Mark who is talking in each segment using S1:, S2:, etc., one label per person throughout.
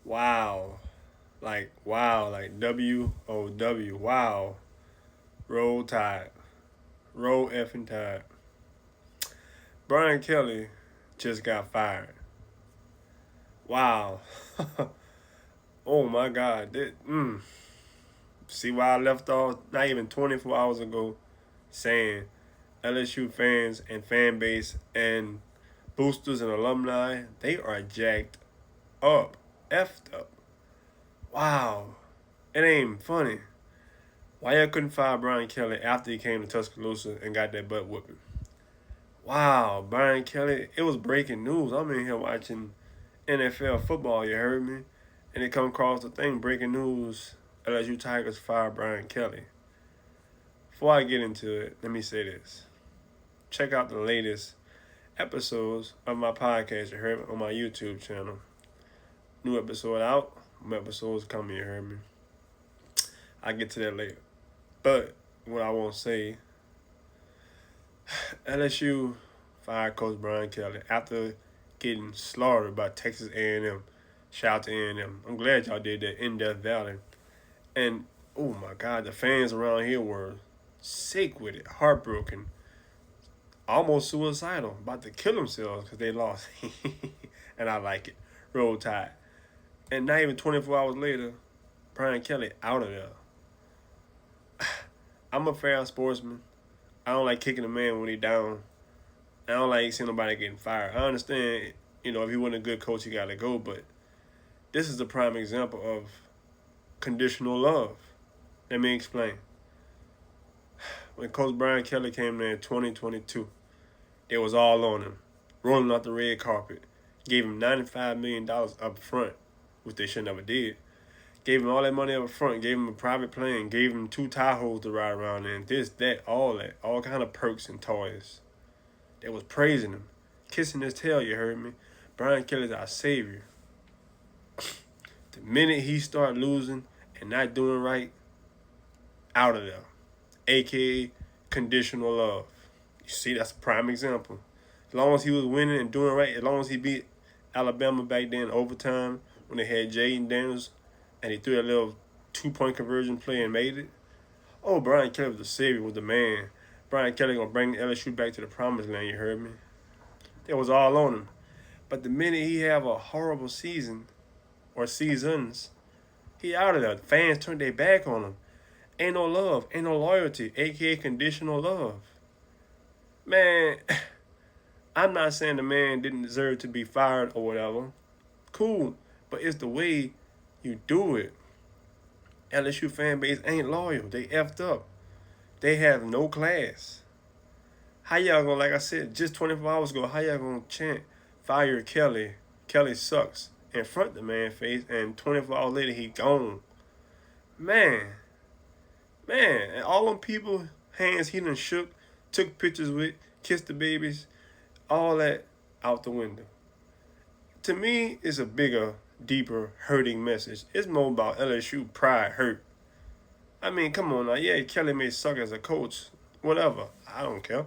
S1: Wow. Wow. Like WOW. Wow. Roll Tide. Roll effing Tide. Brian Kelly just got fired. Wow. Oh my God. See why I left off not even 24 hours ago saying LSU fans and fan base and boosters and alumni, they are jacked up. Effed up. Wow. It ain't funny. Why y'all couldn't fire Brian Kelly after he came to Tuscaloosa and got that butt whooping? Wow, Brian Kelly, it was breaking news. I'm in here watching NFL football, you heard me? And it come across the thing, breaking news, LSU Tigers fire Brian Kelly. Before I get into it, let me say this. Check out the latest episodes of my podcast, you heard me, on my YouTube channel. New episode out, new episodes coming, you heard me? I'll get to that later. But what I want to say, LSU fired Coach Brian Kelly after getting slaughtered by Texas A&M. Shout out to A&M. I'm glad y'all did that in Death Valley. And oh my God, the fans around here were sick with it, heartbroken, almost suicidal, about to kill themselves because they lost. And I like it. Roll Tide. And not even 24 hours later, Brian Kelly out of there. I'm a fair sportsman. I don't like kicking a man when he down. I don't like seeing nobody getting fired. I understand, if he wasn't a good coach, he got to go. But this is a prime example of conditional love. Let me explain. When Coach Brian Kelly came there in 2022, it was all on him, rolling out the red carpet. Gave him $95 million up front, which they should never did. Gave him all that money up front, gave him a private plane, gave him 2 Tahoes to ride around in, this, that, all kind of perks and toys. They was praising him, kissing his tail, you heard me? Brian Kelly's our savior. The minute he started losing and not doing right, out of there. AKA conditional love. You see, that's a prime example. As long as he was winning and doing right, as long as he beat Alabama back then in overtime when they had Jaden Daniels and he threw a little 2-point conversion play and made it. Oh, Brian Kelly was the savior, was the man. Brian Kelly gonna bring LSU back to the promised land, you heard me? It was all on him. But the minute he have a horrible season or seasons, he out of there. Fans turned their back on him. Ain't no love, ain't no loyalty, aka conditional love. Man, I'm not saying the man didn't deserve to be fired or whatever. Cool, but it's the way you do it. LSU fan base ain't loyal. They effed up. They have no class. How y'all gonna, like I said, just 24 hours ago, how y'all gonna chant, fire Kelly, Kelly sucks, in front of the man's face, and 24 hours later, he gone. Man, and all them people, hands he done shook, took pictures with, kissed the babies, all that out the window. To me, it's a bigger, deeper, hurting message. It's more about LSU pride hurt. I mean, come on now. Yeah, Kelly may suck as a coach, whatever. I don't care.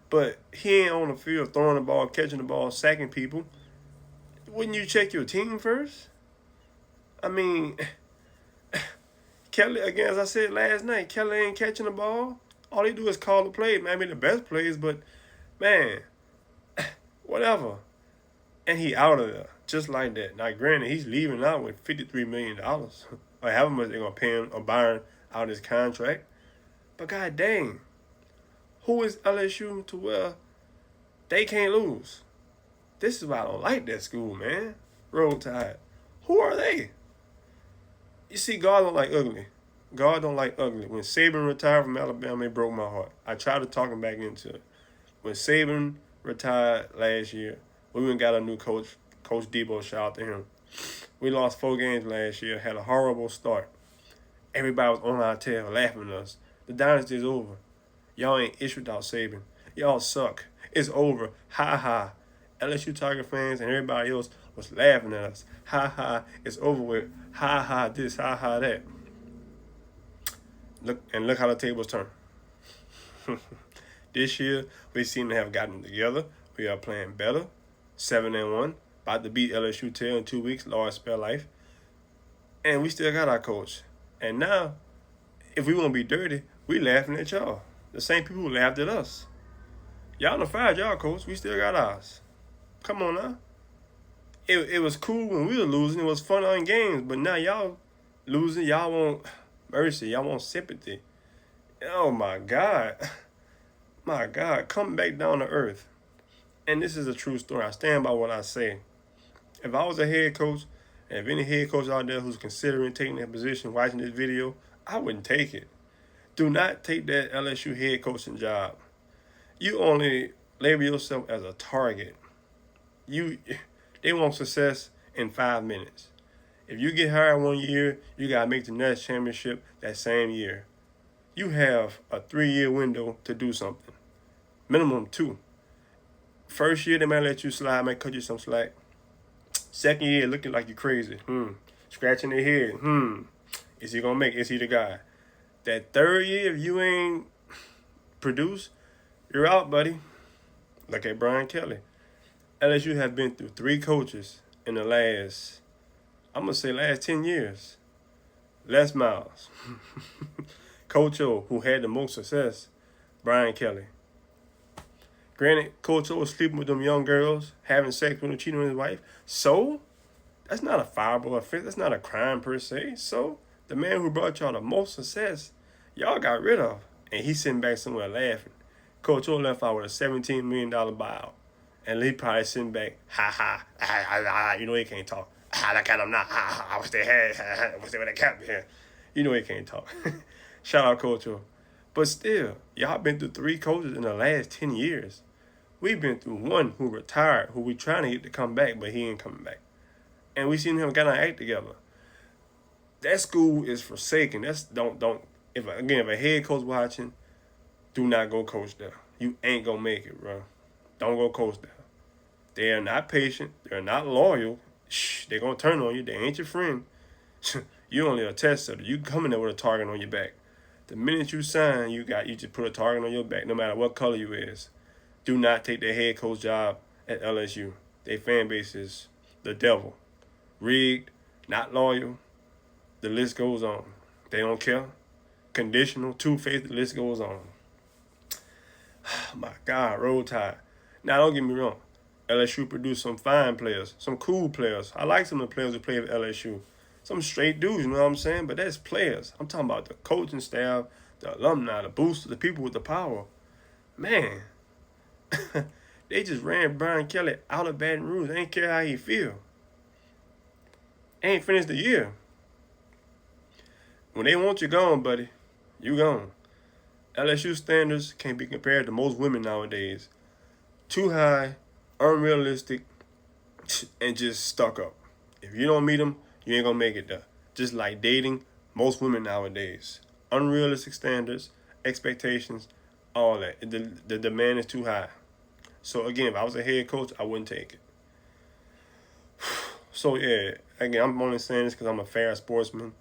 S1: But he ain't on the field throwing the ball, catching the ball, sacking people. Wouldn't you check your team first? I mean, Kelly, again, as I said last night, Kelly ain't catching the ball. All he do is call the play. Maybe the best plays, but man, whatever. And he out of there just like that. Now, granted, he's leaving out with $53 million. Or however much they're going to pay him or buying out his contract. But god dang, who is LSU to where they can't lose? This is why I don't like that school, man. Roll Tide. Who are they? You see, God don't like ugly. God don't like ugly. When Saban retired from Alabama, it broke my heart. I tried to talk him back into it. When Saban retired last year, we went and got a new coach, Coach Debo, shout out to him. We lost 4 games last year, had a horrible start. Everybody was on our tail, laughing at us. The dynasty is over. Y'all ain't issued without Saban. Y'all suck. It's over. Ha ha. LSU Tiger fans and everybody else was laughing at us. Ha ha. It's over with. Ha ha this, ha ha that. Look how the tables turn. This year, we seem to have gotten together. We are playing better. 7-1. About to beat LSU tail in 2 weeks. Lord spare life. And we still got our coach. And now, if we want to be dirty, we laughing at y'all. The same people who laughed at us. Y'all done fired y'all coach. We still got ours. Come on now. It was cool when we were losing. It was fun on games. But now y'all losing. Y'all want mercy. Y'all want sympathy. Oh, my God. My God. Come back down to earth. And this is a true story. I stand by what I say. If I was a head coach, and if any head coach out there who's considering taking that position, watching this video, I wouldn't take it. Do not take that LSU head coaching job. You only label yourself as a target. They want success in 5 minutes. If you get hired 1 year, you gotta make the next championship that same year. You have a 3-year window to do something. Minimum 2. First year, they might let you slide, might cut you some slack. Second year, looking like you're crazy. Scratching their head. Is he gonna make it? Is he the guy? That third year, if you ain't produce, you're out, buddy. Look at Brian Kelly. LSU have been through 3 coaches in the last 10 years. Les Miles. Coach O, who had the most success, Brian Kelly. Granted, Coach O was sleeping with them young girls, having sex with him, cheating on his wife. So, that's not a fireable offense. That's not a crime per se. So, the man who brought y'all the most success, y'all got rid of. And he's sitting back somewhere laughing. Coach O left out with a $17 million buyout. And he probably sitting back, you know he can't talk. Like I'm not, I was there, I was there with a cap here. You know he can't talk. Shout out Coach O. But still, y'all been through 3 coaches in the last 10 years. We've been through one who retired, who we trying to get to come back, but he ain't coming back. And we seen him get our act together. That school is forsaken. If a head coach watching, do not go coach there. You ain't gonna make it, bro. Don't go coach there. They are not patient. They're not loyal. They're gonna turn on you. They ain't your friend. You only a test setter. You coming there with a target on your back. The minute you sign, you just put a target on your back, no matter what color you is. Do not take their head coach job at LSU. Their fan base is the devil. Rigged, not loyal. The list goes on. They don't care. Conditional, two-faced, the list goes on. My God, Roll Tide. Now, don't get me wrong. LSU produced some fine players, some cool players. I like some of the players who play at LSU. Some straight dudes, you know what I'm saying? But that's players. I'm talking about the coaching staff, the alumni, the boosters, the people with the power. Man, they just ran Brian Kelly out of Baton Rouge. They ain't care how he feel. Ain't finished the year. When they want you gone, buddy, you gone. LSU standards can't be compared to most women nowadays. Too high, unrealistic, and just stuck up. If you don't meet them, you ain't gonna make it there. Just like dating, most women nowadays. Unrealistic standards, expectations, all that. The demand is too high. So again, if I was a head coach, I wouldn't take it. So yeah, again, I'm only saying this because I'm a fair sportsman.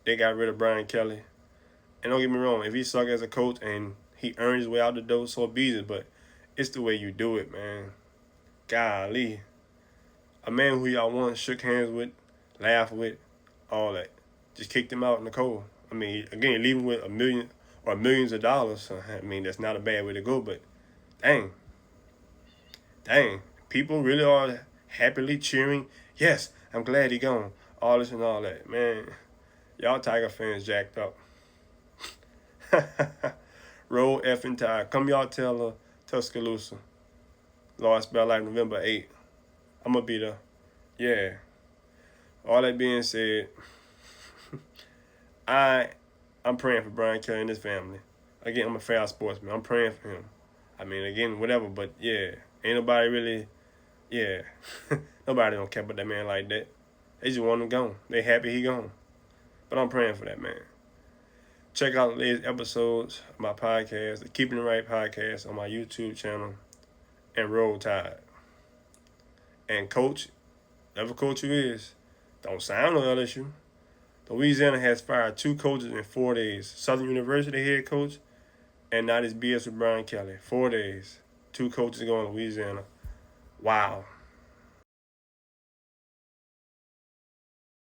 S1: They got rid of Brian Kelly. And don't get me wrong, if he suck as a coach and he earned his way out the door, so be it. But it's the way you do it, man. Golly. A man who y'all once shook hands with, laughed with, all that. Just kicked him out in the cold. I mean, again, leave him with $1 million or millions of dollars. I mean, that's not a bad way to go, but dang. People really are happily cheering. Yes, I'm glad he gone. All this and all that. Man, y'all Tiger fans jacked up. Roll effing Tide. Come y'all tell her Tuscaloosa. Lost by like November 8th. I'm going to be there. Yeah. All that being said, I'm praying for Brian Kelly and his family. Again, I'm a fair sportsman. I'm praying for him. I mean, again, whatever, but yeah. Ain't nobody really, nobody don't care about that man like that. They just want him gone. They happy he gone. But I'm praying for that man. Check out the latest episodes of my podcast, the Keeping It Right podcast on my YouTube channel, and Roll Tide. And coach, whatever coach you is, don't sign on LSU. Louisiana has fired 2 coaches in 4 days. Southern University head coach, and now this BS with Brian Kelly. 4 days. 2 coaches going to Louisiana. Wow.